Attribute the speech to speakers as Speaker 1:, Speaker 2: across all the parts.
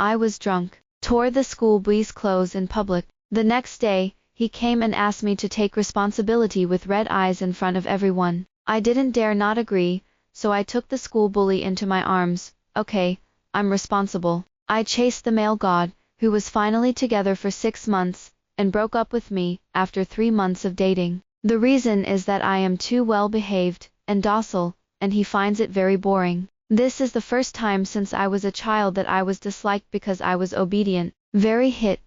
Speaker 1: I was drunk. Tore the school boy's clothes in public. The next day, he came and asked me to take responsibility with red eyes in front of everyone. I didn't dare not agree, so I took the school bully into my arms. Okay, I'm responsible. I chased the male god, who was finally together for 6 months, and broke up with me after 3 months of dating. The reason is that I am too well behaved and docile, and he finds it very boring. This is the first time since I was a child that I was disliked because I was obedient. Very hit.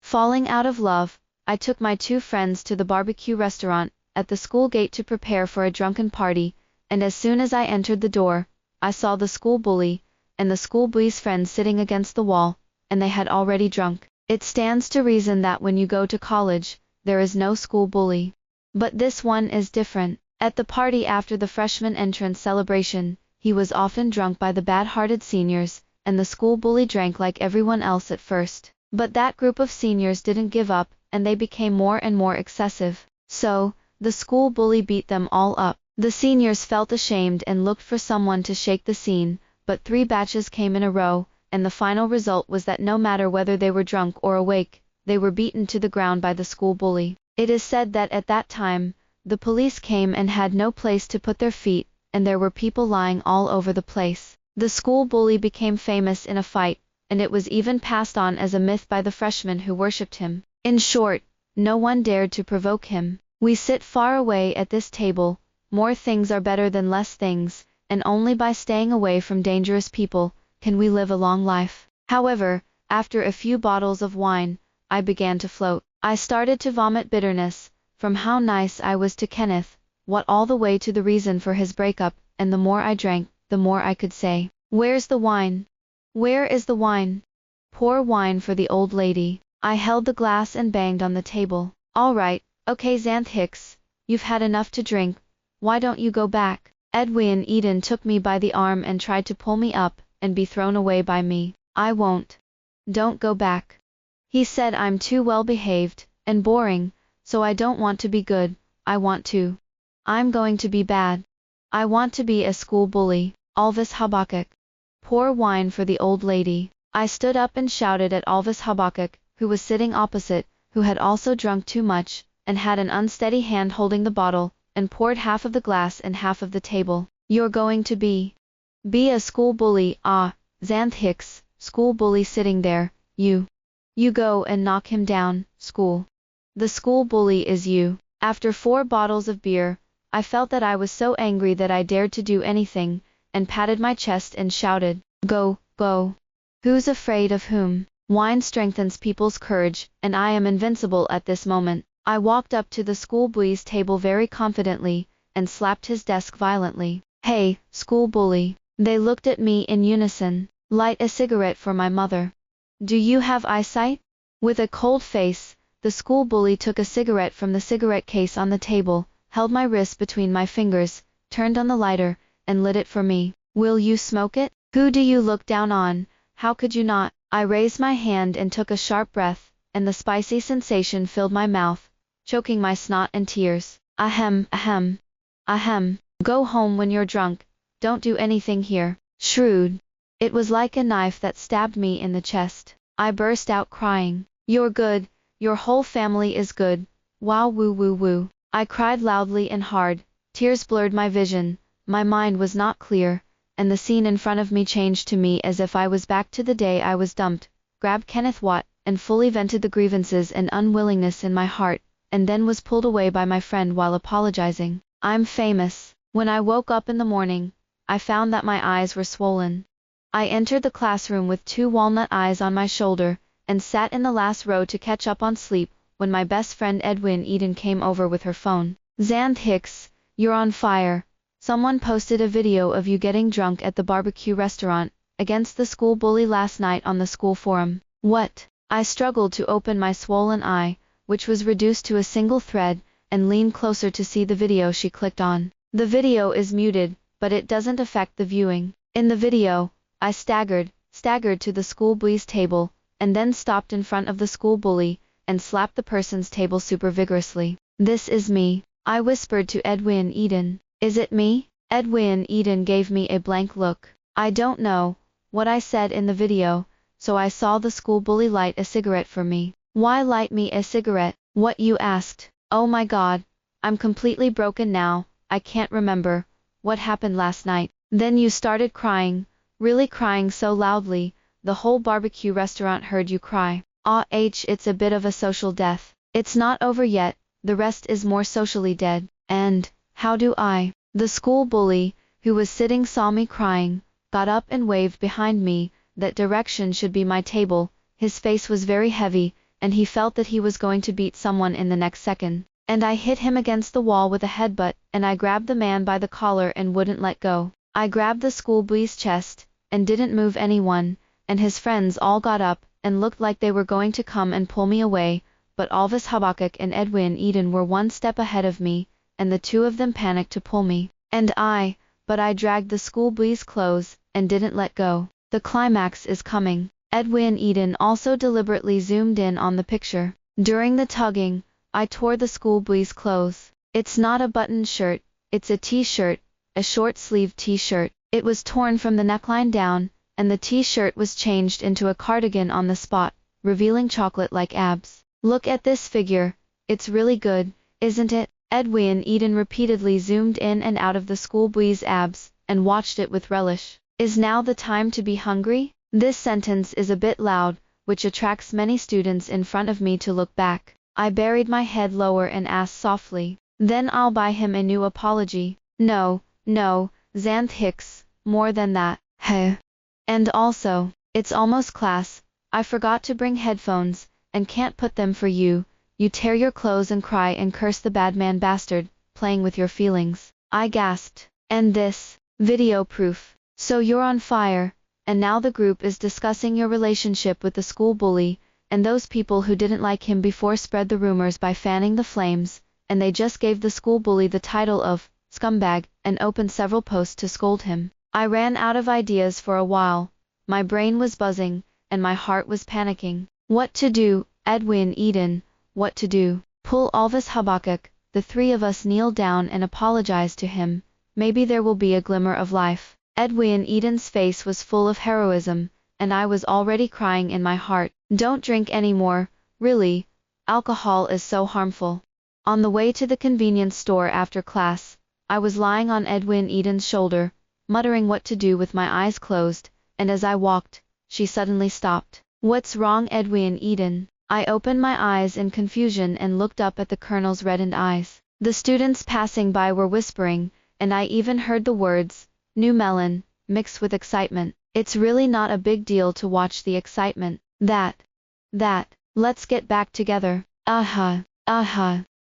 Speaker 1: Falling out of love, I took my 2 friends to the barbecue restaurant at the school gate to prepare for a drunken party, and as soon as I entered the door, I saw the school bully and the school boy's friends sitting against the wall, and they had already drunk. It stands to reason that when you go to college, there is no school bully. But this one is different. At the party after the freshman entrance celebration, he was often drunk by the bad-hearted seniors, and the school bully drank like everyone else at first. But that group of seniors didn't give up, and they became more and more excessive. So, the school bully beat them all up. The seniors felt ashamed and looked for someone to shake the scene, but 3 batches came in a row, and the final result was that no matter whether they were drunk or awake, they were beaten to the ground by the school bully. It is said that at that time, the police came and had no place to put their feet, and there were people lying all over the place. The school bully became famous in a fight, and it was even passed on as a myth by the freshmen who worshipped him. In short, no one dared to provoke him. We sit far away at this table. More things are better than less things, and only by staying away from dangerous people can we live a long life. However, after a few bottles of wine, I began to float. I started to vomit bitterness, from how nice I was to Kenneth, what all the way to the reason for his breakup, and the more I drank, the more I could say, "Where's the wine? Where is the wine? Pour wine for the old lady." I held the glass and banged on the table. "All right, okay Xanth Hicks, you've had enough to drink, why don't you go back?" Edwin Eden took me by the arm and tried to pull me up, and be thrown away by me. "I won't. Don't go back." He said I'm too well behaved, and boring, so I don't want to be good, I'm going to be bad. I want to be a school bully. Alvis Habakkuk. Pour wine for the old lady. I stood up and shouted at Alvis Habakkuk, who was sitting opposite, who had also drunk too much, and had an unsteady hand holding the bottle, and poured half of the glass and half of the table. "You're going to be a school bully, ah, Xanth Hicks, school bully sitting there, you go and knock him down, school. The school bully is you." After 4 bottles of beer, I felt that I was so angry that I dared to do anything, and patted my chest and shouted, "Go, go. Who's afraid of whom? Wine strengthens people's courage, and I am invincible at this moment." I walked up to the school boy's table very confidently, and slapped his desk violently. "Hey, school bully." They looked at me in unison. "Light a cigarette for my mother. Do you have eyesight?" With a cold face, the school bully took a cigarette from the cigarette case on the table, held my wrist between my fingers, turned on the lighter, and lit it for me. "Will you smoke it? Who do you look down on? How could you not?" I raised my hand and took a sharp breath, and the spicy sensation filled my mouth, choking my snot and tears. Ahem, ahem. Ahem. "Go home when you're drunk, don't do anything here." Shrewd. It was like a knife that stabbed me in the chest. I burst out crying. "You're good, your whole family is good, wow woo woo woo." I cried loudly and hard, tears blurred my vision, my mind was not clear, and the scene in front of me changed to me as if I was back to the day I was dumped, grabbed Kenneth Watt, and fully vented the grievances and unwillingness in my heart, and then was pulled away by my friend while apologizing. I'm famous. When I woke up in the morning, I found that my eyes were swollen. I entered the classroom with 2 walnut eyes on my shoulder, and sat in the last row to catch up on sleep, when my best friend Edwin Eden came over with her phone. "Xanth Hicks, you're on fire. Someone posted a video of you getting drunk at the barbecue restaurant, against the school bully last night on the school forum." "What?" I struggled to open my swollen eye, which was reduced to a single thread, and leaned closer to see the video she clicked on. The video is muted, but it doesn't affect the viewing. In the video, I staggered to the school boy's table, and then stopped in front of the school bully, and slapped the person's table super vigorously. "This is me," I whispered to Edwin Eden. "Is it me?" Edwin Eden gave me a blank look. I don't know what I said in the video, so I saw the school bully light a cigarette for me. Why light me a cigarette? What, you asked? Oh my God, I'm completely broken now, I can't remember what happened last night. Then you started crying, really crying so loudly, the whole barbecue restaurant heard you cry. It's a bit of a social death. It's not over yet, the rest is more socially dead. And, how do I? The school bully, who was sitting saw me crying, got up and waved behind me, that direction should be my table, his face was very heavy, and he felt that he was going to beat someone in the next second. And I hit him against the wall with a headbutt, and I grabbed the man by the collar and wouldn't let go. I grabbed the school bully's chest, and didn't move anyone, and his friends all got up, and looked like they were going to come and pull me away, but Alvis Habakkuk and Edwin Eden were one step ahead of me, and the two of them panicked to pull me. But I dragged the school bully's clothes, and didn't let go. The climax is coming. Edwin Eden also deliberately zoomed in on the picture. During the tugging, I tore the school bully's clothes. It's not a button shirt, it's a t-shirt, a short-sleeved t-shirt. It was torn from the neckline down, and the t-shirt was changed into a cardigan on the spot, revealing chocolate-like abs. Look at this figure, it's really good, isn't it? Edwin Eden repeatedly zoomed in and out of the school bully's abs, and watched it with relish. Is now the time to be hungry? This sentence is a bit loud, which attracts many students in front of me to look back. I buried my head lower and asked softly, then I'll buy him a new apology. No, Xanth Hicks, more than that. Heh. And also, it's almost class, I forgot to bring headphones, and can't put them for you. You tear your clothes and cry and curse the bad man bastard, playing with your feelings. I gasped. And this, video proof. So you're on fire, and now the group is discussing your relationship with the school bully, and those people who didn't like him before spread the rumors by fanning the flames, and they just gave the school bully the title of scumbag, and opened several posts to scold him. I ran out of ideas for a while, my brain was buzzing, and my heart was panicking. What to do, Edwin Eden, what to do? Pull Alvis Habakkuk, the three of us kneel down and apologize to him, maybe there will be a glimmer of life. Edwin Eden's face was full of heroism, and I was already crying in my heart. Don't drink anymore, really, alcohol is so harmful. On the way to the convenience store after class, I was lying on Edwin Eden's shoulder, muttering what to do with my eyes closed, and as I walked, she suddenly stopped. What's wrong, Edwin Eden? I opened my eyes in confusion and looked up at the colonel's reddened eyes. The students passing by were whispering, and I even heard the words, new melon, mixed with excitement. It's really not a big deal to watch the excitement. Let's get back together.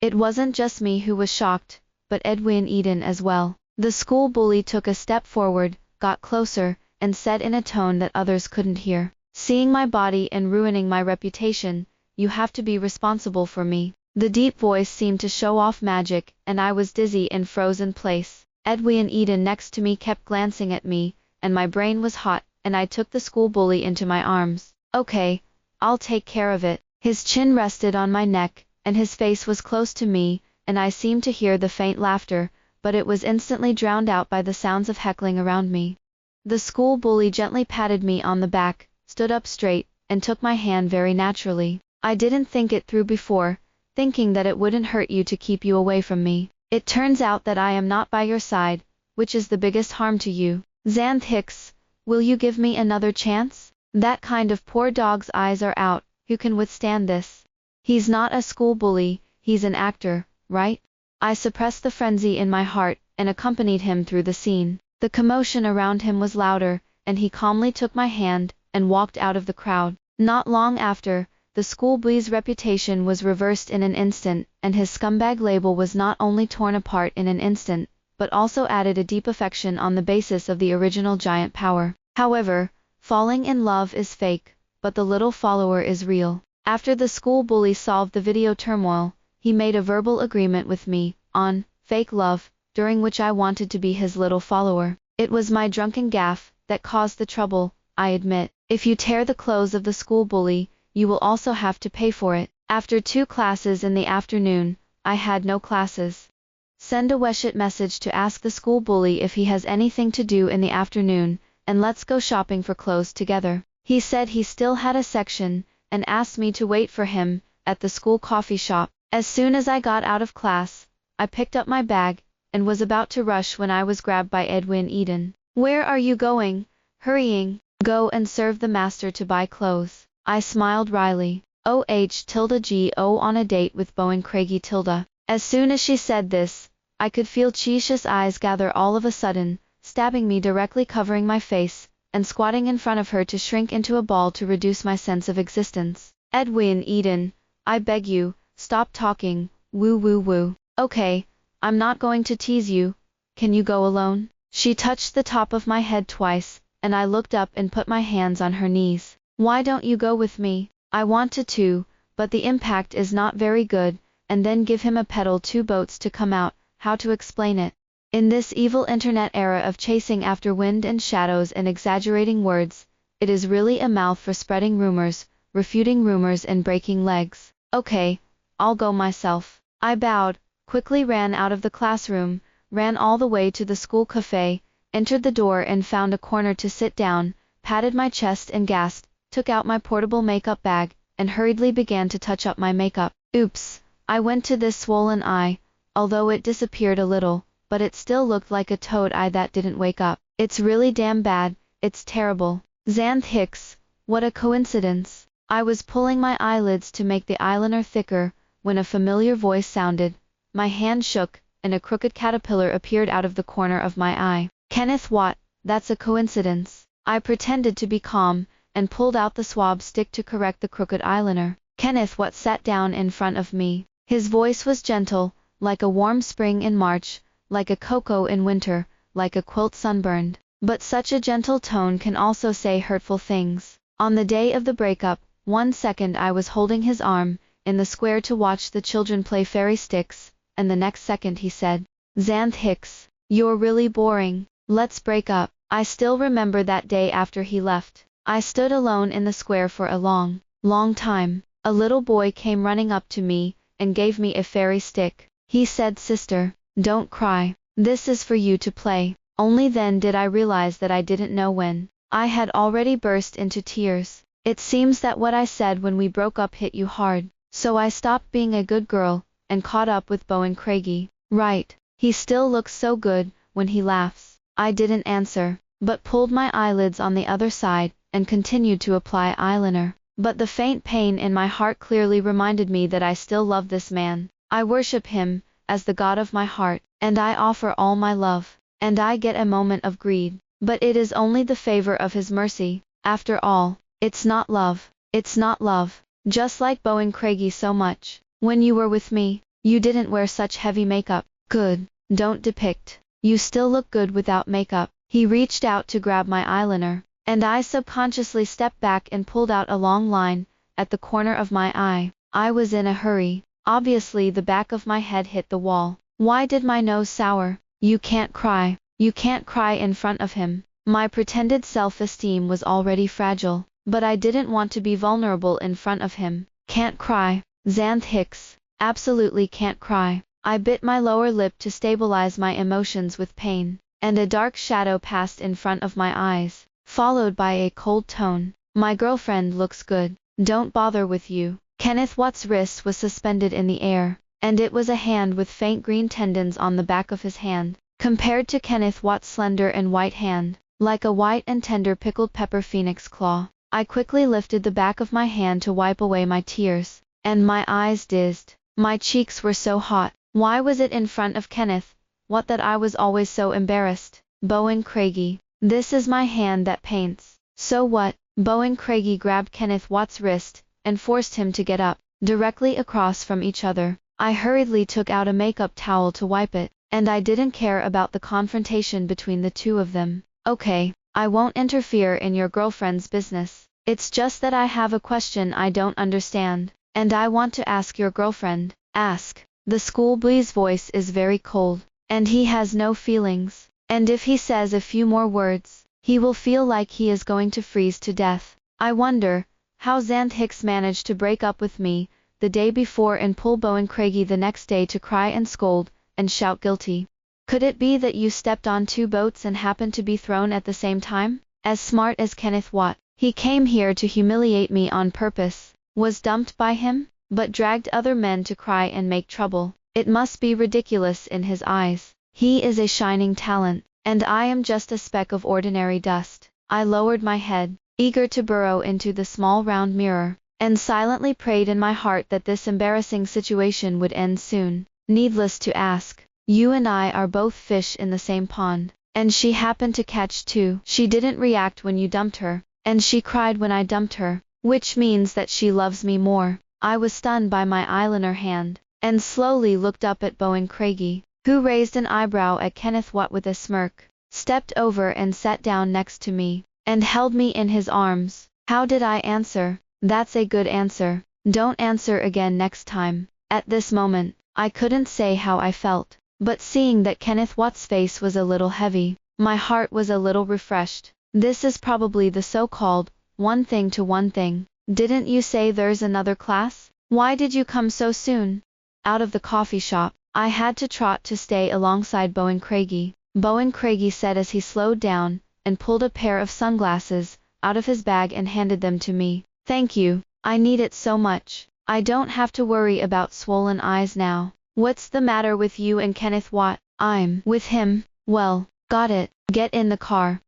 Speaker 1: It wasn't just me who was shocked, but Edwin Eden as well. The school bully took a step forward, got closer, and said in a tone that others couldn't hear, seeing my body and ruining my reputation, you have to be responsible for me. The deep voice seemed to show off magic, and I was dizzy and froze in place. Edwin Eden next to me kept glancing at me, and my brain was hot, and I took the school bully into my arms. Okay, I'll take care of it. His chin rested on my neck, and his face was close to me, and I seemed to hear the faint laughter, but it was instantly drowned out by the sounds of heckling around me. The school bully gently patted me on the back, stood up straight, and took my hand very naturally. I didn't think it through before, thinking that it wouldn't hurt you to keep you away from me. It turns out that I am not by your side, which is the biggest harm to you. Xanth Hicks, will you give me another chance? That kind of poor dog's eyes are out, who can withstand this? He's not a school bully, he's an actor, right? I suppressed the frenzy in my heart, and accompanied him through the scene. The commotion around him was louder, and he calmly took my hand, and walked out of the crowd. Not long after, the school bully's reputation was reversed in an instant, and his scumbag label was not only torn apart in an instant, but also added a deep affection on the basis of the original giant power. However, falling in love is fake, but the little follower is real. After the school bully solved the video turmoil, he made a verbal agreement with me, on fake love, during which I wanted to be his little follower. It was my drunken gaffe that caused the trouble, I admit. If you tear the clothes of the school bully, you will also have to pay for it. After 2 classes in the afternoon, I had no classes. Send a Weshit message to ask the school bully if he has anything to do in the afternoon, and let's go shopping for clothes together. He said he still had a section, and asked me to wait for him at the school coffee shop. As soon as I got out of class, I picked up my bag, and was about to rush when I was grabbed by Edwin Eden. Where are you going? Hurrying. Go and serve the master to buy clothes. I smiled wryly. OH_GO on a date with Bowen Craigie tilde. As soon as she said this, I could feel Cheisha's eyes gather all of a sudden, stabbing me directly, covering my face, and squatting in front of her to shrink into a ball to reduce my sense of existence. Edwin Eden, I beg you, stop talking, woo woo woo. Okay, I'm not going to tease you. Can you go alone? She touched the top of my head twice, and I looked up and put my hands on her knees. Why don't you go with me? I wanted to, but the impact is not very good, and then give him a pedal 2 boats to come out. How to explain it? In this evil internet era of chasing after wind and shadows and exaggerating words, it is really a mouth for spreading rumors, refuting rumors and breaking legs. Okay, I'll go myself. I bowed, quickly ran out of the classroom, ran all the way to the school cafe, entered the door and found a corner to sit down, patted my chest and gasped, took out my portable makeup bag, and hurriedly began to touch up my makeup. Oops, I went to this swollen eye, although it disappeared a little, but it still looked like a toad eye that didn't wake up. It's really damn bad, it's terrible. Xanth Hicks, what a coincidence. I was pulling my eyelids to make the eyeliner thicker, when a familiar voice sounded. My hand shook, and a crooked caterpillar appeared out of the corner of my eye. Kenneth Watt, that's a coincidence. I pretended to be calm, and pulled out the swab stick to correct the crooked eyeliner. Kenneth Watt sat down in front of me. His voice was gentle, like a warm spring in March, like a cocoa in winter, like a quilt sunburned. But such a gentle tone can also say hurtful things. On the day of the breakup, 1 second I was holding his arm, in the square to watch the children play fairy sticks, and the next second he said, Xanth Hicks, you're really boring. Let's break up. I still remember that day after he left. I stood alone in the square for a long, long time. A little boy came running up to me, and gave me a fairy stick. He said, Sister, don't cry. This is for you to play. Only then did I realize that I didn't know when. I had already burst into tears. It seems that what I said when we broke up hit you hard. So I stopped being a good girl, and caught up with Bowen Craigie. Right. He still looks so good, when he laughs. I didn't answer, but pulled my eyelids on the other side, and continued to apply eyeliner. But the faint pain in my heart clearly reminded me that I still love this man. I worship him, as the God of my heart, and I offer all my love. And I get a moment of greed. But it is only the favor of his mercy. After all, it's not love. It's not love. Just like Bowen Craigie so much. When you were with me, you didn't wear such heavy makeup. Good. Don't depict. You still look good without makeup. He reached out to grab my eyeliner, and I subconsciously stepped back and pulled out a long line, at the corner of my eye. I was in a hurry. Obviously the back of my head hit the wall. Why did my nose sour? You can't cry. You can't cry in front of him. My pretended self-esteem was already fragile, but I didn't want to be vulnerable in front of him. Can't cry. Xanth Hicks. Absolutely can't cry. I bit my lower lip to stabilize my emotions with pain, and a dark shadow passed in front of my eyes, followed by a cold tone. My girlfriend looks good. Don't bother with you. Kenneth Watt's wrist was suspended in the air, and it was a hand with faint green tendons on the back of his hand, compared to Kenneth Watt's slender and white hand, like a white and tender pickled pepper phoenix claw. I quickly lifted the back of my hand to wipe away my tears, and my eyes dizzed. My cheeks were so hot. Why was it in front of Kenneth Watt that I was always so embarrassed? Bowen Craigie. This is my hand that paints. So what? Bowen Craigie grabbed Kenneth Watt's wrist, and forced him to get up, directly across from each other. I hurriedly took out a makeup towel to wipe it, and I didn't care about the confrontation between the two of them. Okay, I won't interfere in your girlfriend's business. It's just that I have a question I don't understand, and I want to ask your girlfriend. Ask. The schoolboy's voice is very cold, and he has no feelings, and if he says a few more words, he will feel like he is going to freeze to death. I wonder how Xanth Hicks managed to break up with me the day before and pull Bowen Craigie the next day to cry and scold, and shout guilty. Could it be that you stepped on 2 boats and happened to be thrown at the same time? As smart as Kenneth Watt, He came here to humiliate me on purpose. Was dumped by him, but dragged other men to cry and make trouble. It must be ridiculous in his eyes. He is a shining talent, and I am just a speck of ordinary dust. I lowered my head, eager to burrow into the small round mirror, and silently prayed in my heart that this embarrassing situation would end soon. Needless to ask, you and I are both fish in the same pond, and she happened to catch too. She didn't react when you dumped her, and she cried when I dumped her, which means that she loves me more. I was stunned by my eyeliner hand, and slowly looked up at Bowen Craigie, who raised an eyebrow at Kenneth Watt with a smirk, stepped over and sat down next to me, and held me in his arms. How did I answer? That's a good answer. Don't answer again next time. At this moment, I couldn't say how I felt, but seeing that Kenneth Watt's face was a little heavy, my heart was a little refreshed. This is probably the so-called one thing to one thing. Didn't you say there's another class? Why did you come so soon? Out of the coffee shop, I had to trot to stay alongside Bowen Craigie. Bowen Craigie said as he slowed down, and pulled a pair of sunglasses out of his bag and handed them to me. Thank you, I need it so much. I don't have to worry about swollen eyes now. What's the matter with you and Kenneth Watt? I'm with him. Well, got it. Get in the car.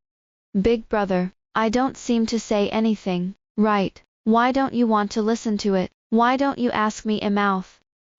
Speaker 1: Big brother, I don't seem to say anything, right? Why don't you want to listen to it? Why don't you ask me a mouth?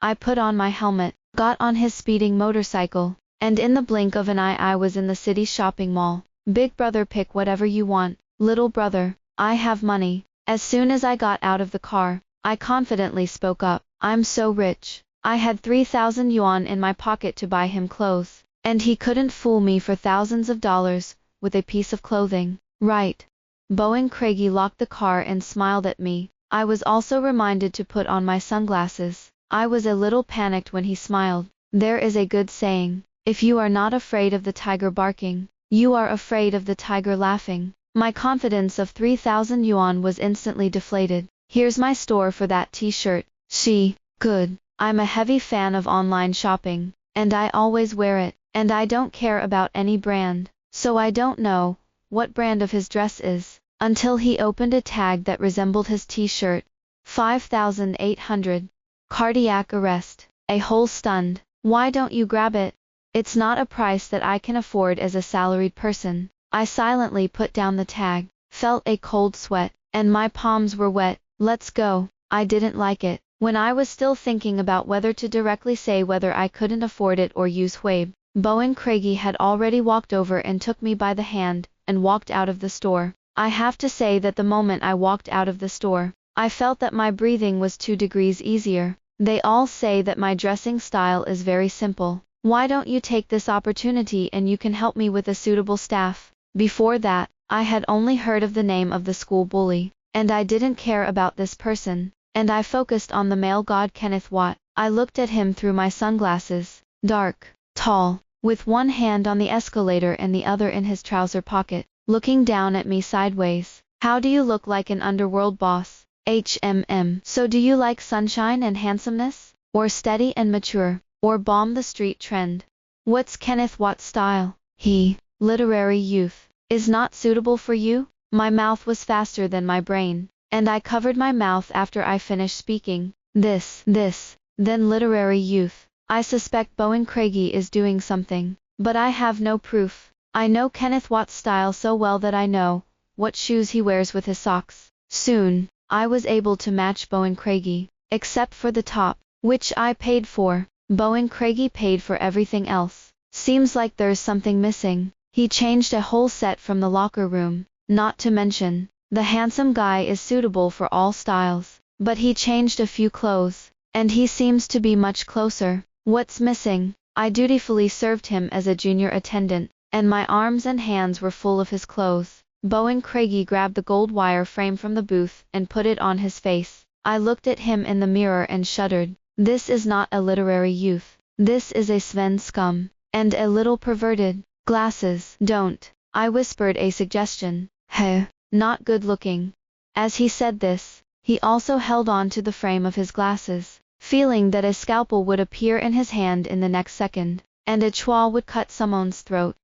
Speaker 1: I put on my helmet, got on his speeding motorcycle, and in the blink of an eye I was in the city shopping mall. Big brother, pick whatever you want. Little brother, I have money. As soon as I got out of the car, I confidently spoke up. I'm so rich. I had 3,000 yuan in my pocket to buy him clothes, and he couldn't fool me for thousands of dollars with a piece of clothing. Right. Bowen Craigie locked the car and smiled at me. I was also reminded to put on my sunglasses. I was a little panicked when he smiled. There is a good saying, if you are not afraid of the tiger barking, you are afraid of the tiger laughing. My confidence of 3,000 yuan was instantly deflated. Here's my store for that t-shirt. Good. I'm a heavy fan of online shopping, and I always wear it, and I don't care about any brand, so I don't know what brand of his dress is, until he opened a tag that resembled his t-shirt. 5,800. Cardiac arrest. A whole stunned. Why don't you grab it? It's not a price that I can afford as a salaried person. I silently put down the tag, felt a cold sweat, and my palms were wet. Let's go. I didn't like it. When I was still thinking about whether to directly say whether I couldn't afford it or use Huib, Bowen Craigie had already walked over and took me by the hand, and walked out of the store. I have to say that the moment I walked out of the store, I felt that my breathing was 2 degrees easier. They all say that my dressing style is very simple. Why don't you take this opportunity and you can help me with a suitable staff? Before that, I had only heard of the name of the school bully, and I didn't care about this person, and I focused on the male god Kenneth Watt. I looked at him through my sunglasses. Dark, tall, with one hand on the escalator and the other in his trouser pocket, looking down at me sideways. How do you look like an underworld boss? So do you like sunshine and handsomeness? Or steady and mature? Or bomb the street trend? What's Kenneth Watt's style? Literary youth, is not suitable for you? My mouth was faster than my brain, and I covered my mouth after I finished speaking. Then literary youth. I suspect Bowen Craigie is doing something, but I have no proof. I know Kenneth Watt's style so well that I know what shoes he wears with his socks. Soon, I was able to match Bowen Craigie, except for the top, which I paid for. Bowen Craigie paid for everything else. Seems like there's something missing. He changed a whole set from the locker room, not to mention, the handsome guy is suitable for all styles, but he changed a few clothes, and he seems to be much closer. What's missing? I dutifully served him as a junior attendant, and my arms and hands were full of his clothes. Bowen Craigie grabbed the gold wire frame from the booth and put it on his face. I looked at him in the mirror and shuddered. This is not a literary youth. This is a Sven scum, and a little perverted. Glasses. Don't. I whispered a suggestion. Not good looking. As he said this, he also held on to the frame of his glasses, feeling that a scalpel would appear in his hand in the next second, and a chua would cut someone's throat.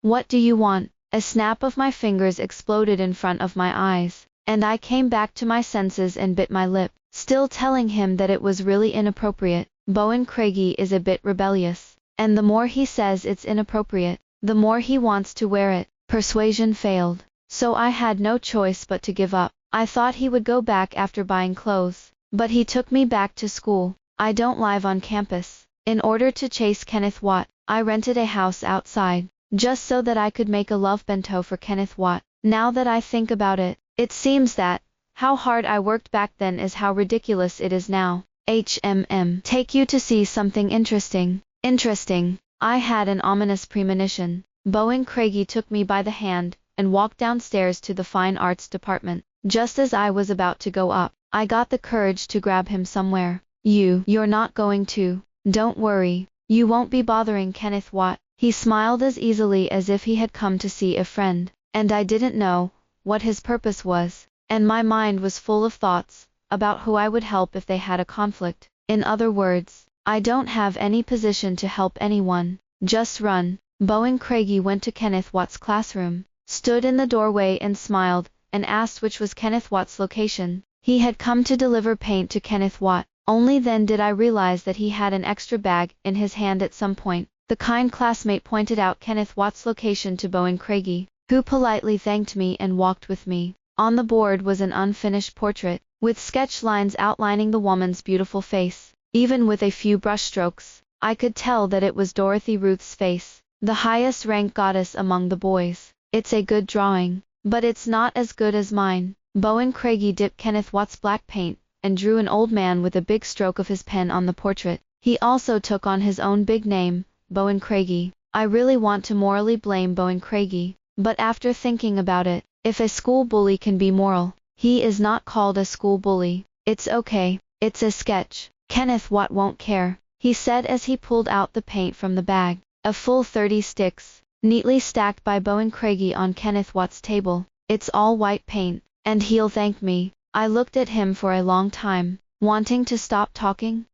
Speaker 1: What do you want? A snap of my fingers exploded in front of my eyes, and I came back to my senses and bit my lip, still telling him that it was really inappropriate. Bowen Craigie is a bit rebellious, and the more he says it's inappropriate, the more he wants to wear it. Persuasion failed, so I had no choice but to give up. I thought he would go back after buying clothes, but he took me back to school. I don't live on campus. In order to chase Kenneth Watt, I rented a house outside, just so that I could make a love bento for Kenneth Watt. Now that I think about it, it seems that how hard I worked back then is how ridiculous it is now. Take you to see something interesting. Interesting. I had an ominous premonition. Bowen Craigie took me by the hand and walked downstairs to the fine arts department. Just as I was about to go up, I got the courage to grab him somewhere. You're not going to. Don't worry. You won't be bothering Kenneth Watt. He smiled as easily as if he had come to see a friend, and I didn't know what his purpose was, and my mind was full of thoughts about who I would help if they had a conflict. In other words, I don't have any position to help anyone. Just run. Bowen Craigie went to Kenneth Watt's classroom, stood in the doorway and smiled, and asked which was Kenneth Watt's location. He had come to deliver paint to Kenneth Watt. Only then did I realize that he had an extra bag in his hand at some point. The kind classmate pointed out Kenneth Watt's location to Bowen Craigie, who politely thanked me and walked with me. On the board was an unfinished portrait, with sketch lines outlining the woman's beautiful face. Even with a few brushstrokes, I could tell that it was Dorothy Ruth's face, the highest ranked goddess among the boys. It's a good drawing, but it's not as good as mine. Bowen Craigie dipped Kenneth Watt's black paint, and drew an old man with a big stroke of his pen on the portrait. He also took on his own big name, Bowen Craigie. I really want to morally blame Bowen Craigie, but after thinking about it, if a school bully can be moral, he is not called a school bully. It's okay, it's a sketch. Kenneth Watt won't care, he said as he pulled out the paint from the bag. A full 30 sticks, neatly stacked by Bowen Craigie on Kenneth Watt's table. It's all white paint, and he'll thank me. I looked at him for a long time, wanting to stop talking,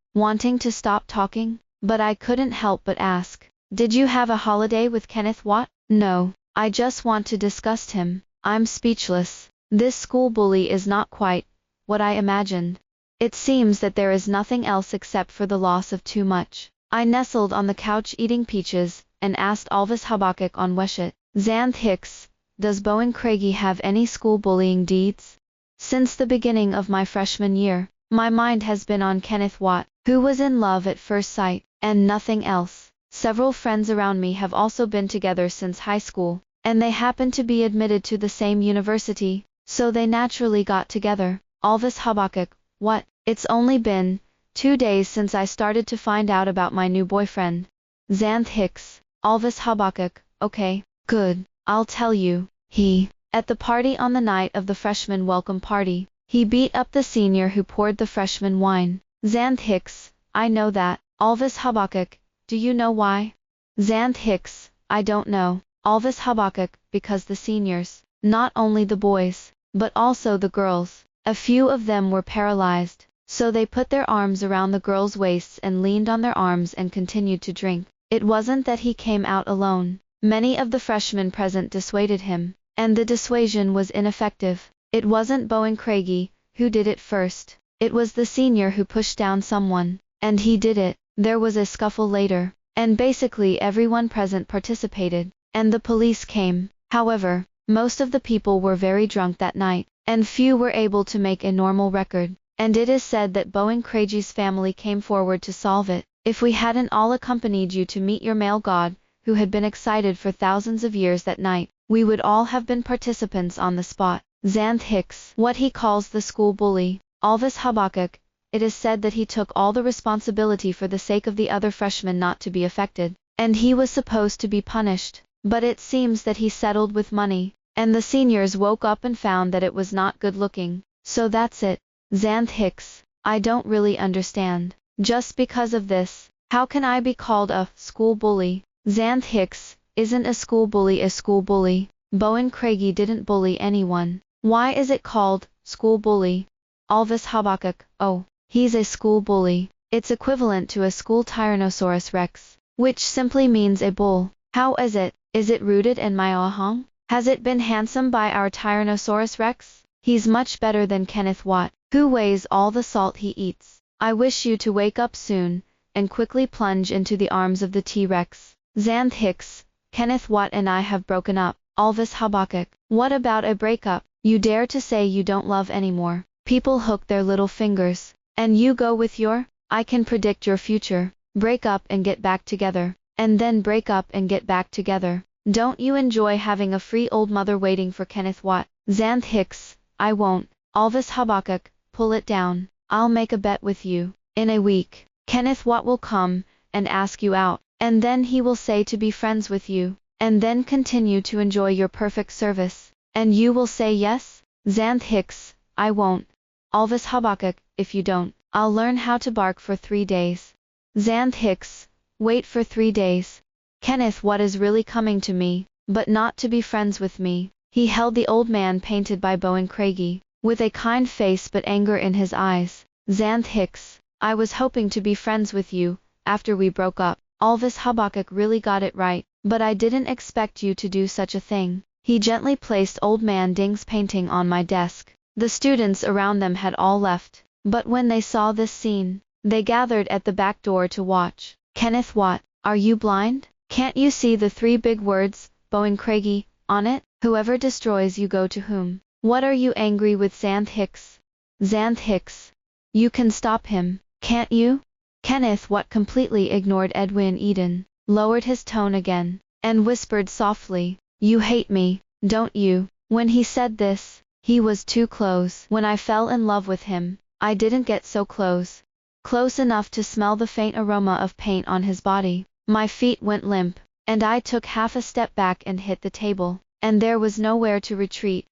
Speaker 1: but I couldn't help but ask, "Did you have a holiday with Kenneth Watt?" "No, I just want to discuss him." I'm speechless. This school bully is not quite what I imagined. It seems that there is nothing else except for the loss of too much. I nestled on the couch eating peaches, and asked Alvis Habakkuk on Weshet, "Xanth Hicks, does Bowen Craigie have any school bullying deeds?" Since the beginning of my freshman year, my mind has been on Kenneth Watt, who was in love at first sight, and nothing else. Several friends around me have also been together since high school, and they happen to be admitted to the same university, so they naturally got together. Alvis Habakkuk, what? It's only been 2 days since I started to find out about my new boyfriend. Xanth Hicks, Alvis Habakkuk, okay, good, I'll tell you. At the party on the night of the freshman welcome party, he beat up the senior who poured the freshman wine. Xanth Hicks, I know that. Alvis Habakkuk, do you know why? Xanth Hicks, I don't know. Alvis Habakkuk, because the seniors, not only the boys, but also the girls, a few of them were paralyzed, so they put their arms around the girls' waists and leaned on their arms and continued to drink. It wasn't that he came out alone. Many of the freshmen present dissuaded him, and the dissuasion was ineffective. It wasn't Bowen Craigie who did it first. It was the senior who pushed down someone, and he did it. There was a scuffle later, and basically everyone present participated, and the police came. However, most of the people were very drunk that night, and few were able to make a normal record, and it is said that Bowen Craigie's family came forward to solve it. If we hadn't all accompanied you to meet your male god, who had been excited for thousands of years that night, we would all have been participants on the spot. Xanth Hicks, what he calls the school bully, Alvis Habakkuk, it is said that he took all the responsibility for the sake of the other freshmen not to be affected, and he was supposed to be punished, but it seems that he settled with money, and the seniors woke up and found that it was not good looking, so that's it. Xanth Hicks, I don't really understand. Just because of this, how can I be called a school bully? Xanth Hicks, isn't a school bully a school bully? Bowen Craigie didn't bully anyone. Why is it called school bully? Alvis Habakkuk, oh, he's a school bully. It's equivalent to a school Tyrannosaurus Rex, which simply means a bull. How is it? Is it rooted in my ahang? Has it been handsome by our Tyrannosaurus Rex? He's much better than Kenneth Watt, who weighs all the salt he eats. I wish you to wake up soon, and quickly plunge into the arms of the T-Rex. Xanth Hicks, Kenneth Watt and I have broken up. Alvis Habakkuk. What about a breakup? You dare to say you don't love anymore. People hook their little fingers. And you go with your? I can predict your future. Break up and get back together. And then break up and get back together. Don't you enjoy having a free old mother waiting for Kenneth Watt? Xanth Hicks. I won't. Alvis Habakkuk. Pull it down. I'll make a bet with you. In a week, Kenneth Watt will come and ask you out. And then he will say to be friends with you. And then continue to enjoy your perfect service. And you will say yes? Xanth Hicks. I won't. Alvis Habakkuk. If you don't, I'll learn how to bark for 3 days. Xanth Hicks. Wait for 3 days. Kenneth Watt is really coming to me, but not to be friends with me. He held the old man painted by Bowen Craigie, with a kind face but anger in his eyes. Xanth Hicks. I was hoping to be friends with you, after we broke up. Alvis Habakkuk really got it right, but I didn't expect you to do such a thing. He gently placed Old Man Ding's painting on my desk. The students around them had all left, but when they saw this scene, they gathered at the back door to watch. Kenneth Watt, are you blind? Can't you see the 3 big words, Bowen Craigie, on it? Whoever destroys you go to whom? What are you angry with Xanth Hicks? Xanth Hicks. You can stop him, can't you? Kenneth Watt completely ignored Edwin Eden, lowered his tone again, and whispered softly, You hate me, don't you? When he said this, he was too close. When I fell in love with him, I didn't get so close. Close enough to smell the faint aroma of paint on his body. My feet went limp, and I took half a step back and hit the table, and there was nowhere to retreat.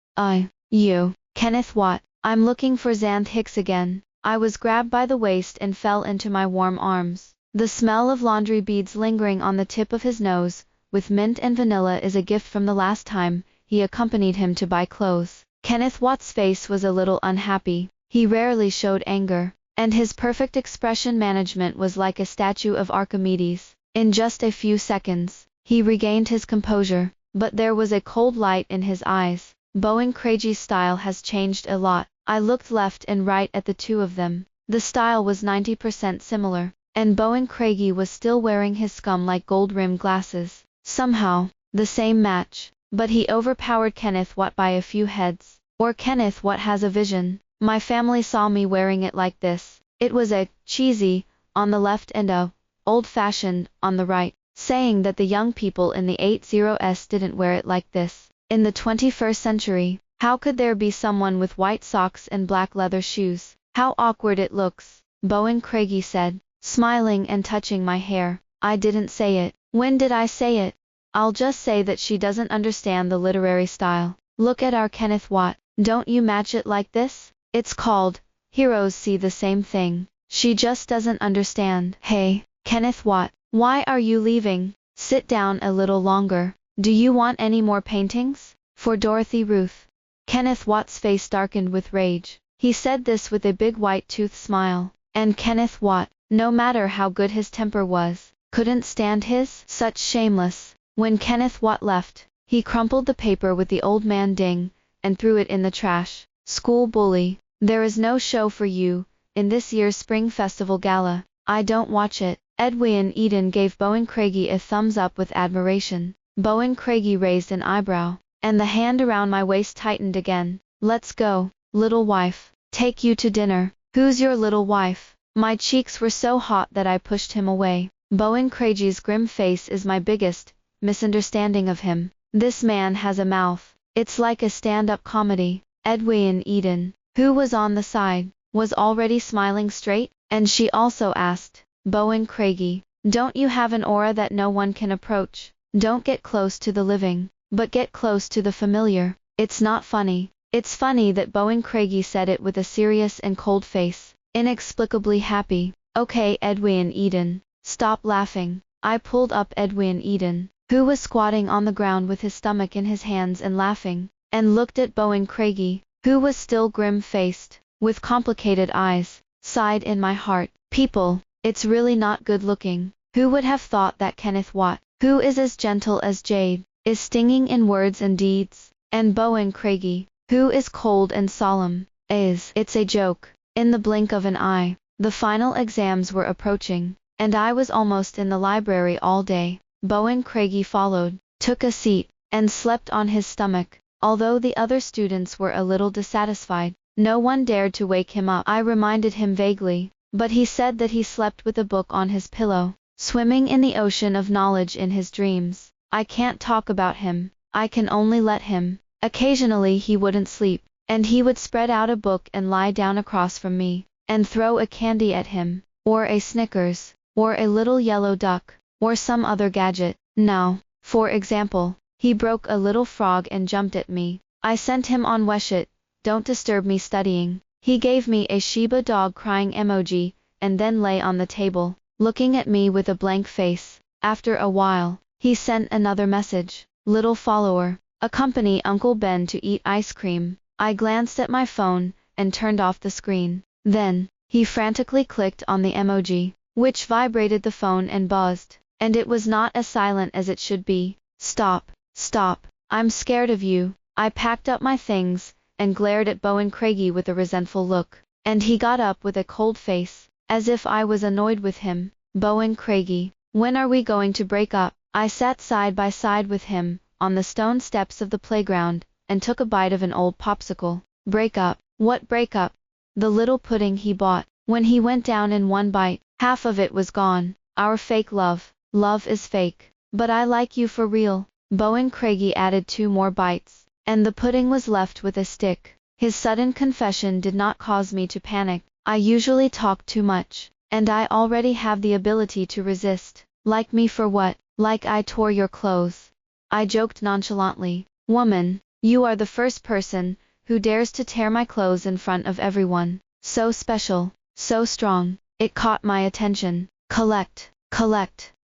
Speaker 1: You, Kenneth Watt, I'm looking for Xanth Hicks again. I was grabbed by the waist and fell into my warm arms. The smell of laundry beads lingering on the tip of his nose, with mint and vanilla is a gift from the last time he accompanied him to buy clothes. Kenneth Watt's face was a little unhappy. He rarely showed anger, and his perfect expression management was like a statue of Archimedes. In just a few seconds, he regained his composure, but there was a cold light in his eyes. Bowen Craigie's style has changed a lot. I looked left and right at the two of them. The style was 90% similar, and Bowen Craigie was still wearing his scum-like gold-rimmed glasses. Somehow, the same match, but he overpowered Kenneth Watt by a few heads. Or Kenneth Watt has a vision. My family saw me wearing it like this. It was a cheesy on the left and a old-fashioned on the right, saying that the young people in the 80s didn't wear it like this. In the 21st century, how could there be someone with white socks and black leather shoes? How awkward it looks, Bowen Craigie said, smiling and touching my hair. I didn't say it. When did I say it? I'll just say that she doesn't understand the literary style. Look at our Kenneth Watt. Don't you match it like this? It's called, Heroes See the Same Thing. She just doesn't understand. Hey, Kenneth Watt, why are you leaving? Sit down a little longer. Do you want any more paintings? For Dorothy Ruth. Kenneth Watt's face darkened with rage. He said this with a big white-toothed smile. And Kenneth Watt, no matter how good his temper was, couldn't stand his such shameless. When Kenneth Watt left, he crumpled the paper with the Old Man Ding, and threw it in the trash. School bully, there is no show for you in this year's Spring Festival Gala. I don't watch it. Edwin Eden gave Bowen Craigie a thumbs up with admiration. Bowen Craigie raised an eyebrow, and the hand around my waist tightened again. Let's go, little wife. Take you to dinner. Who's your little wife? My cheeks were so hot that I pushed him away. Bowen Craigie's grim face is my biggest misunderstanding of him. This man has a mouth. It's like a stand-up comedy. Edwin Eden, who was on the side, was already smiling straight, and she also asked, Bowen Craigie, don't you have an aura that no one can approach? Don't get close to the living, but get close to the familiar. It's not funny. It's funny that Bowen Craigie said it with a serious and cold face, inexplicably happy. Okay, Edwin Eden, stop laughing. I pulled up Edwin Eden, who was squatting on the ground with his stomach in his hands and laughing, and looked at Bowen Craigie, who was still grim-faced, with complicated eyes. Sighed in my heart. People, it's really not good looking. Who would have thought that Kenneth Watt, who is as gentle as jade, is stinging in words and deeds? And Bowen Craigie, Who is cold and solemn? It's a joke. In the blink of an eye, the final exams were approaching, and I was almost in the library all day. Bowen Craigie followed, took a seat, and slept on his stomach. Although the other students were a little dissatisfied, no one dared to wake him up. I reminded him vaguely, but he said that he slept with a book on his pillow, swimming in the ocean of knowledge in his dreams. I can't talk about him, I can only let him. Occasionally he wouldn't sleep, and he would spread out a book and lie down across from me, and throw a candy at him, or a Snickers, or a little yellow duck, or some other gadget. Now, for example, he broke a little frog and jumped at me. I sent him on Weshit, don't disturb me studying. He gave me a Shiba dog crying emoji, and then lay on the table, looking at me with a blank face. After a while, he sent another message. Little follower, accompany Uncle Ben to eat ice cream. I glanced at my phone, and turned off the screen. Then, he frantically clicked on the emoji, which vibrated the phone and buzzed, and it was not as silent as it should be. Stop, stop, I'm scared of you. I packed up my things, and glared at Bowen Craigie with a resentful look, and he got up with a cold face, as if I was annoyed with him. Bowen Craigie, when are we going to break up? I sat side by side with him, on the stone steps of the playground, and took a bite of an old popsicle. Break up? What break up? The little pudding he bought. When he went down in one bite, half of it was gone. Our fake love. Love is fake. But I like you for real. Bowen Craigie added 2 more bites, and the pudding was left with a stick. His sudden confession did not cause me to panic. I usually talk too much, and I already have the ability to resist. Like me for what? Like I tore your clothes. I joked nonchalantly. Woman, you are the first person who dares to tear my clothes in front of everyone. So special, so strong. It caught my attention. Collect,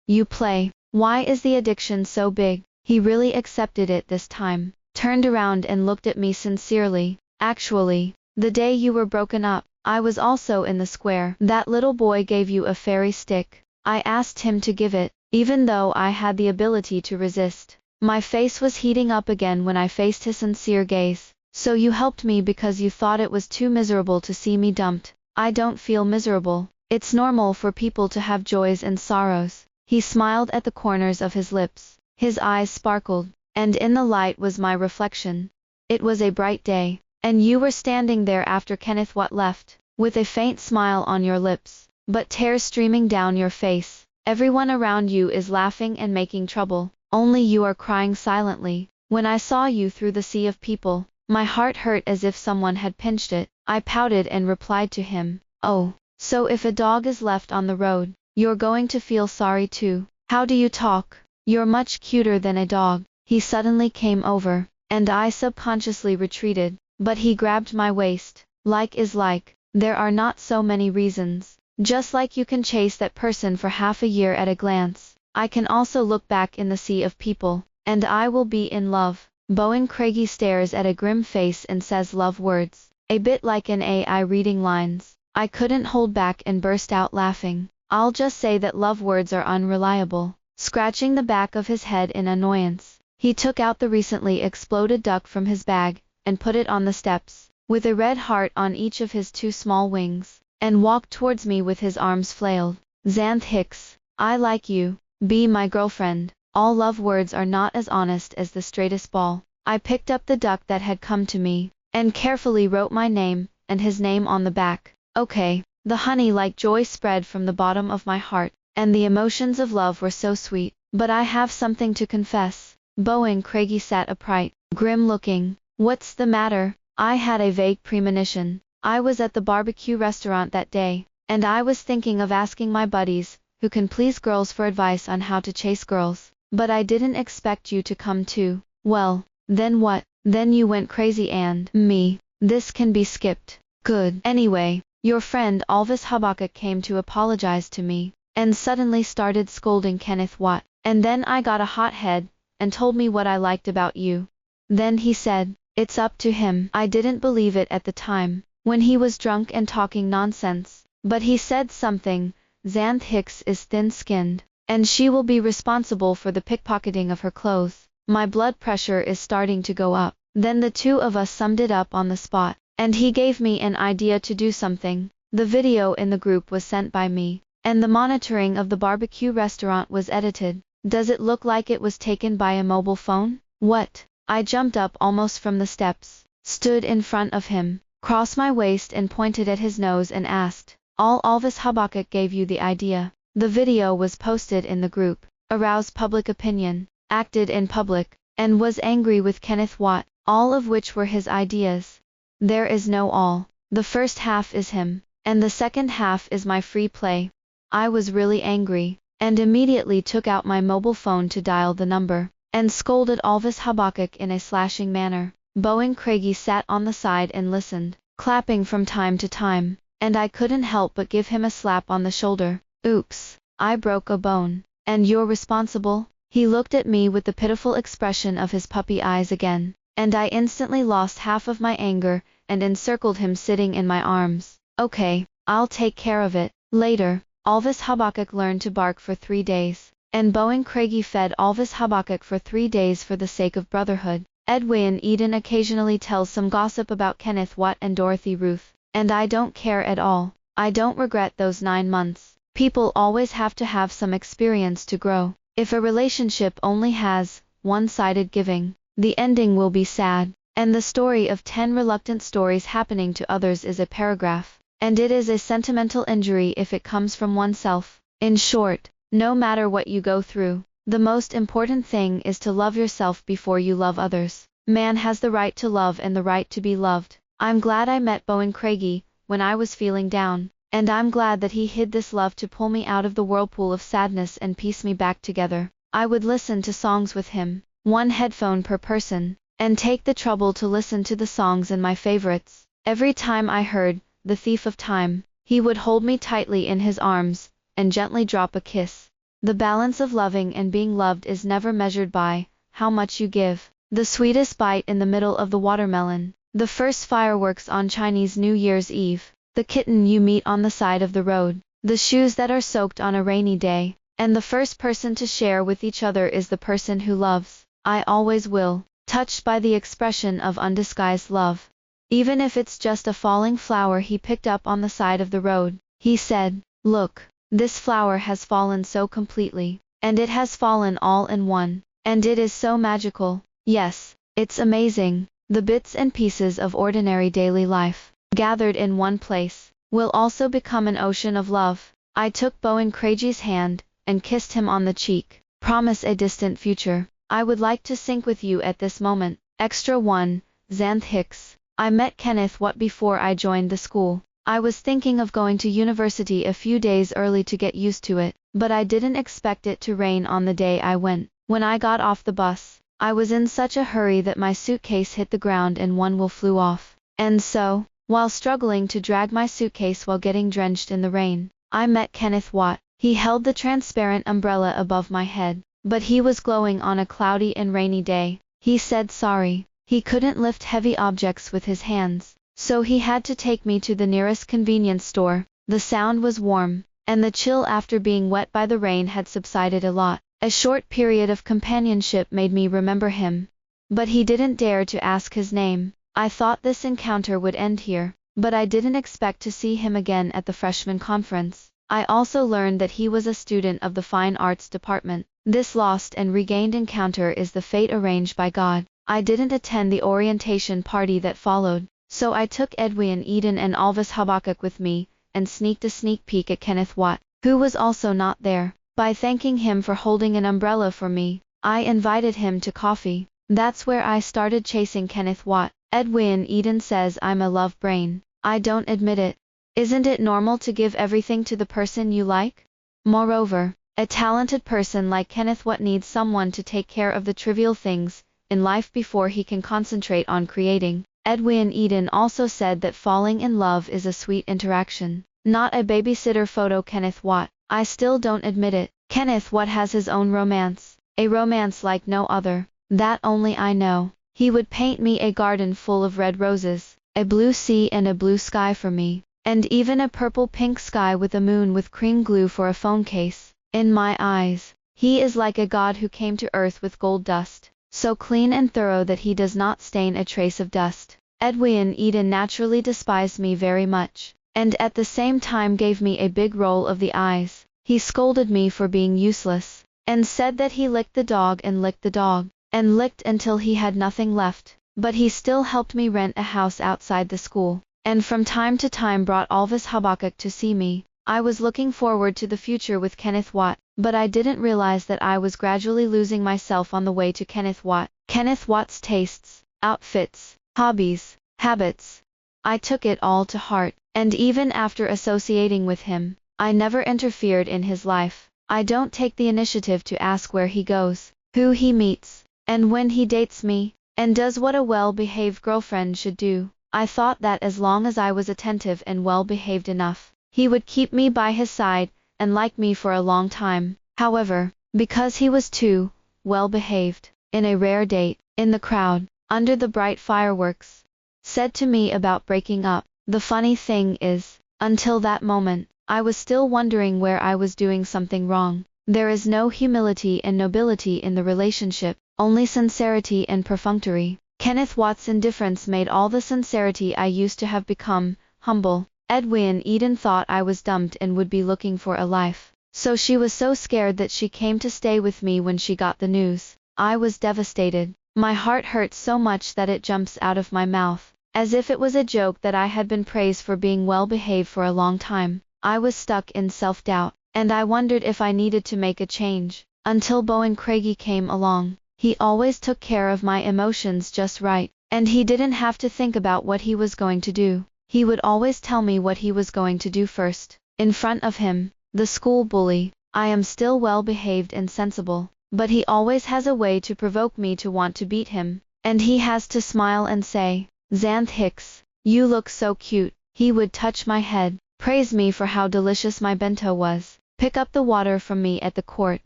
Speaker 1: you play. Why is the addiction so big? He really accepted it this time, turned around and looked at me sincerely. Actually, the day you were broken up, I was also in the square. That little boy gave you a fairy stick. I asked him to give it, even though I had the ability to resist. My face was heating up again when I faced his sincere gaze. So you helped me because you thought it was too miserable to see me dumped. I don't feel miserable. It's normal for people to have joys and sorrows. He smiled at the corners of his lips. His eyes sparkled, and in the light was my reflection. It was a bright day, and you were standing there after Kenneth Watt left, with a faint smile on your lips, but tears streaming down your face. Everyone around you is laughing and making trouble, only you are crying silently. When I saw you through the sea of people, my heart hurt as if someone had pinched it. I pouted and replied to him, oh, so if a dog is left on the road, you're going to feel sorry too. How do you talk? You're much cuter than a dog. He suddenly came over, and I subconsciously retreated, but he grabbed my waist. Like is like. There are not so many reasons. Just like you can chase that person for half a year at a glance, I can also look back in the sea of people, and I will be in love. Bowen Craigie stares at a grim face and says love words, a bit like an AI reading lines. I couldn't hold back and burst out laughing. I'll just say that love words are unreliable. Scratching the back of his head in annoyance, he took out the recently exploded duck from his bag, and put it on the steps, with a red heart on each of his 2 small wings, and walked towards me with his arms flailed. Xanth Hicks, I like you. Be my girlfriend. All love words are not as honest as the straightest ball. I picked up the duck that had come to me, and carefully wrote my name, and his name on the back. Okay. The honey like joy spread from the bottom of my heart, and the emotions of love were so sweet. But I have something to confess. Bowen Craigie sat upright, grim looking. What's the matter? I had a vague premonition. I was at the barbecue restaurant that day, and I was thinking of asking my buddies, who can please girls, for advice on how to chase girls. But I didn't expect you to come too. Well, then what? Then you went crazy and me. This can be skipped. Good. Anyway, your friend Alvis Habaka came to apologize to me, and suddenly started scolding Kenneth Watt. And then I got a hot head, and told me what I liked about you. Then he said, it's up to him. I didn't believe it at the time, when he was drunk and talking nonsense. But he said something. Xanth Hicks is thin-skinned, and she will be responsible for the pickpocketing of her clothes. My blood pressure is starting to go up. Then the two of us summed it up on the spot, and he gave me an idea to do something. The video in the group was sent by me, and the monitoring of the barbecue restaurant was edited. Does it look like it was taken by a mobile phone? What? I jumped up almost from the steps, stood in front of him, crossed my waist and pointed at his nose and asked, Alvis Habakuk gave you the idea. The video was posted in the group, aroused public opinion, acted in public, and was angry with Kenneth Watt, all of which were his ideas. There is no all. The first half is him, and the second half is my free play. I was really angry, and immediately took out my mobile phone to dial the number, and scolded Alvis Habakuk in a slashing manner. Bowen Craigie sat on the side and listened, clapping from time to time, and I couldn't help but give him a slap on the shoulder. Oops, I broke a bone, and you're responsible? He looked at me with the pitiful expression of his puppy eyes again, and I instantly lost half of my anger and encircled him sitting in my arms. Okay, I'll take care of it. Later, Alvis Habakuk learned to bark for 3 days, and Bowen Craigie fed Alvis Habakuk for 3 days for the sake of brotherhood. Edwin Eden occasionally tells some gossip about Kenneth Watt and Dorothy Ruth, and I don't care at all. I don't regret those 9 months. People always have to have some experience to grow. If a relationship only has one-sided giving, the ending will be sad, and the story of 10 reluctant stories happening to others is a paragraph, and it is a sentimental injury if it comes from oneself. In short, no matter what you go through, the most important thing is to love yourself before you love others. Man has the right to love and the right to be loved. I'm glad I met Bowen Craigie when I was feeling down, and I'm glad that he hid this love to pull me out of the whirlpool of sadness and piece me back together. I would listen to songs with him, 1 headphone per person, and take the trouble to listen to the songs in my favorites. Every time I heard The Thief of Time, he would hold me tightly in his arms, and gently drop a kiss. The balance of loving and being loved is never measured by how much you give. The sweetest bite in the middle of the watermelon, the first fireworks on Chinese New Year's Eve, the kitten you meet on the side of the road, the shoes that are soaked on a rainy day, and the first person to share with each other is the person who loves. I always will, touched by the expression of undisguised love. Even if it's just a falling flower he picked up on the side of the road, he said, "Look, this flower has fallen so completely, and it has fallen all in one, and it is so magical. Yes, it's amazing. The bits and pieces of ordinary daily life, gathered in one place, will also become an ocean of love." I took Bowen Craigie's hand, and kissed him on the cheek. Promise a distant future. I would like to sync with you at this moment. Extra 1, Xanth Hicks. I met Kenneth Watt before I joined the school. I was thinking of going to university a few days early to get used to it, but I didn't expect it to rain on the day I went. When I got off the bus, I was in such a hurry that my suitcase hit the ground and one wheel flew off. And so, while struggling to drag my suitcase while getting drenched in the rain, I met Kenneth Watt. He held the transparent umbrella above my head, but he was glowing on a cloudy and rainy day. He said sorry. He couldn't lift heavy objects with his hands, so he had to take me to the nearest convenience store. The sound was warm, and the chill after being wet by the rain had subsided a lot. A short period of companionship made me remember him, but he didn't dare to ask his name. I thought this encounter would end here, but I didn't expect to see him again at the freshman conference. I also learned that he was a student of the Fine Arts department. This lost and regained encounter is the fate arranged by God. I didn't attend the orientation party that followed, so I took Edwin Eden and Alvis Habakuk with me, and sneaked a sneak peek at Kenneth Watt, who was also not there. By thanking him for holding an umbrella for me, I invited him to coffee. That's where I started chasing Kenneth Watt. Edwin Eden says I'm a love brain. I don't admit it. Isn't it normal to give everything to the person you like? Moreover, a talented person like Kenneth Watt needs someone to take care of the trivial things in life before he can concentrate on creating. Edwin Eden also said that falling in love is a sweet interaction, not a babysitter photo. Kenneth Watt, I still don't admit it. Kenneth Watt has his own romance, a romance like no other, that only I know. He would paint me a garden full of red roses, a blue sea and a blue sky for me, and even a purple-pink sky with a moon with cream glue for a phone case. In my eyes, he is like a god who came to earth with gold dust. so clean and thorough that he does not stain a trace of dust. Edwin Eden naturally despised me very much, and at the same time gave me a big roll of the eyes. He scolded me for being useless, and said that he licked the dog and licked the dog, and licked until he had nothing left. But he still helped me rent a house outside the school, and from time to time brought Alvis Habakkuk to see me. I was looking forward to the future with Kenneth Watt, but I didn't realize that I was gradually losing myself on the way to Kenneth Watt. Kenneth Watt's tastes, outfits, hobbies, habits. I took it all to heart, and even after associating with him, I never interfered in his life. I don't take the initiative to ask where he goes, who he meets, and when he dates me, and does what a well-behaved girlfriend should do. I thought that as long as I was attentive and well-behaved enough, he would keep me by his side, and like me for a long time. However, because he was too well-behaved, in a rare date, in the crowd, under the bright fireworks, said to me about breaking up. The funny thing is, until that moment, I was still wondering where I was doing something wrong. There is no humility and nobility in the relationship, only sincerity and perfunctory. Kenneth Watt's indifference made all the sincerity I used to have become humble. Edwin Eden thought I was dumped and would be looking for a life, so she was so scared that she came to stay with me when she got the news. I was devastated. My heart hurts so much that it jumps out of my mouth, as if it was a joke that I had been praised for being well-behaved for a long time. I was stuck in self-doubt, and I wondered if I needed to make a change, until Bowen Craigie came along. He always took care of my emotions just right, and he didn't have to think about what he was going to do. He would always tell me what he was going to do first. In front of him, the school bully, I am still well-behaved and sensible, but he always has a way to provoke me to want to beat him, and he has to smile and say, "Xanth Hicks, you look so cute." He would touch my head, praise me for how delicious my bento was, pick up the water from me at the court,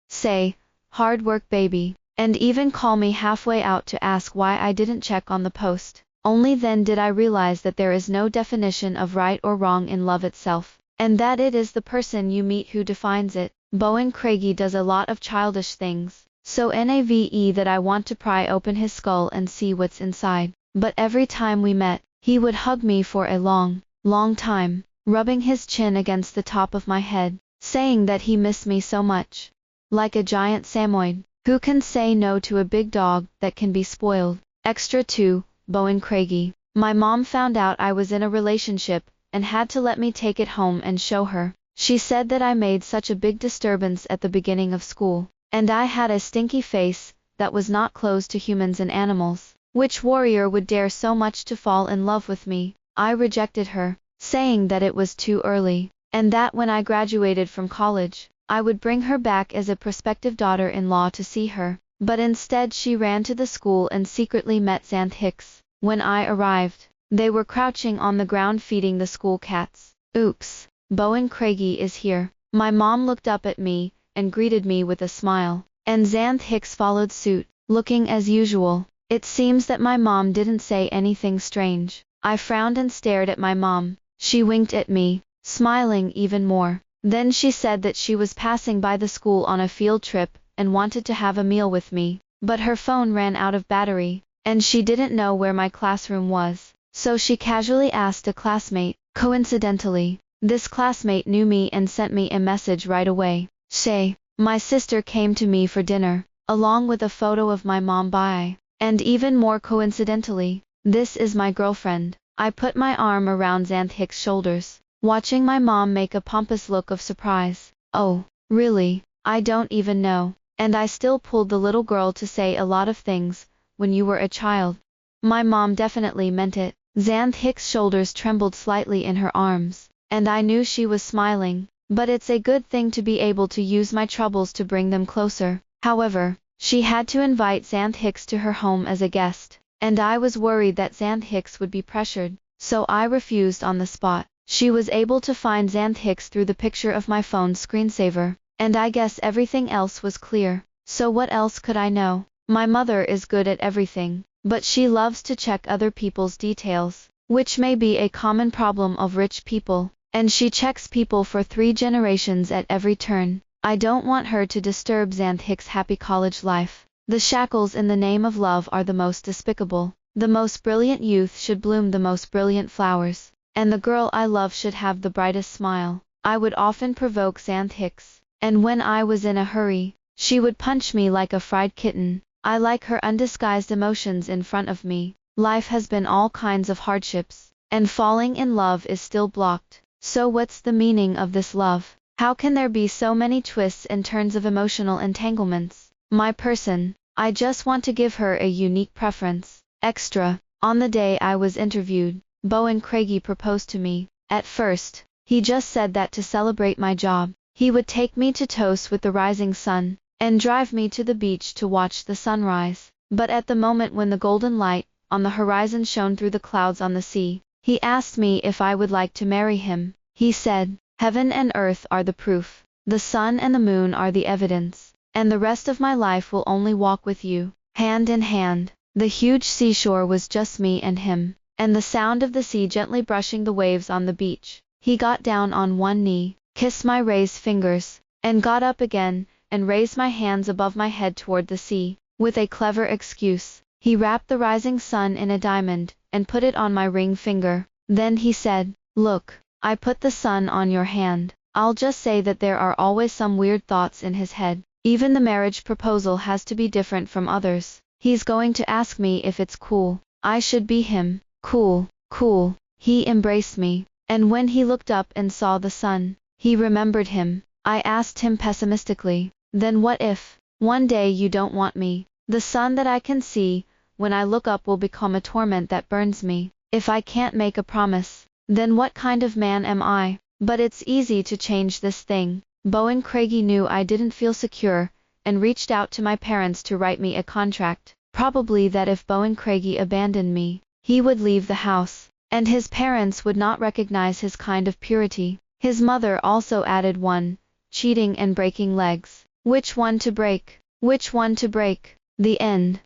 Speaker 1: say, "Hard work, baby," and even call me halfway out to ask why I didn't check on the post. Only then did I realize that there is no definition of right or wrong in love itself, and that it is the person you meet who defines it. Bowen Craigie does a lot of childish things, so nave that I want to pry open his skull and see what's inside. But every time we met, he would hug me for a long, long time, rubbing his chin against the top of my head, saying that he missed me so much. Like a giant Samoyed, who can say no to a big dog that can be spoiled. Extra 2, Bowen Craigie. My mom found out I was in a relationship, and had to let me take it home and show her. She said that I made such a big disturbance at the beginning of school, and I had a stinky face, that was not closed to humans and animals. Which warrior would dare so much to fall in love with me? I rejected her, saying that it was too early, and that when I graduated from college, I would bring her back as a prospective daughter-in-law to see her. But instead she ran to the school and secretly met Xanth Hicks. When I arrived, they were crouching on the ground feeding the school cats. Oops, Bowen Craigie is here. My mom looked up at me, and greeted me with a smile, and Xanth Hicks followed suit, looking as usual. It seems that my mom didn't say anything strange. I frowned and stared at my mom. She winked at me, smiling even more. Then she said that she was passing by the school on a field trip, and wanted to have a meal with me, but her phone ran out of battery, and she didn't know where my classroom was, so she casually asked a classmate. Coincidentally, this classmate knew me and sent me a message right away. Say, my sister came to me for dinner, along with a photo of my mom by, and even more coincidentally, this is my girlfriend. I put my arm around Xanth Hicks' shoulders, watching my mom make a pompous look of surprise. Oh, really? I don't even know. And I still pulled the little girl to say a lot of things, when you were a child. My mom definitely meant it. Xanth Hicks' shoulders trembled slightly in her arms, and I knew she was smiling, but it's a good thing to be able to use my troubles to bring them closer. However, she had to invite Xanth Hicks to her home as a guest, and I was worried that Xanth Hicks would be pressured, so I refused on the spot. She was able to find Xanth Hicks through the picture of my phone's screensaver, and I guess everything else was clear. So what else could I know? My mother is good at everything, but she loves to check other people's details, which may be a common problem of rich people, and she checks people for 3 generations at every turn. I don't want her to disturb Xanth Hicks' happy college life. The shackles in the name of love are the most despicable. The most brilliant youth should bloom the most brilliant flowers, and the girl I love should have the brightest smile. I would often provoke Xanth Hicks, and when I was in a hurry, she would punch me like a fried kitten. I like her undisguised emotions in front of me. Life has been all kinds of hardships, and falling in love is still blocked. So what's the meaning of this love? How can there be so many twists and turns of emotional entanglements? My person, I just want to give her a unique preference. Extra. On the day I was interviewed, Bowen Craigie proposed to me. At first, he just said that to celebrate my job, he would take me to toast with the rising sun, and drive me to the beach to watch the sunrise. But at the moment when the golden light on the horizon shone through the clouds on the sea, he asked me if I would like to marry him. He said, "Heaven and earth are the proof, the sun and the moon are the evidence, and the rest of my life will only walk with you, hand in hand." The huge seashore was just me and him, and the sound of the sea gently brushing the waves on the beach. He got down on one knee, kissed my raised fingers, and got up again, and raised my hands above my head toward the sea. With a clever excuse, he wrapped the rising sun in a diamond, and put it on my ring finger. Then he said, "Look, I put the sun on your hand." I'll just say that there are always some weird thoughts in his head. Even the marriage proposal has to be different from others. He's going to ask me if it's cool. I should be him. Cool, cool. He embraced me, and when he looked up and saw the sun, he remembered him. I asked him pessimistically, "Then what if, one day you don't want me? The sun that I can see, when I look up will become a torment that burns me. If I can't make a promise, then what kind of man am I?" But it's easy to change this thing. Bowen Craigie knew I didn't feel secure, and reached out to my parents to write me a contract. Probably that if Bowen Craigie abandoned me, he would leave the house, and his parents would not recognize his kind of purity. His mother also added one, cheating and breaking legs. Which one to break? Which one to break? The end.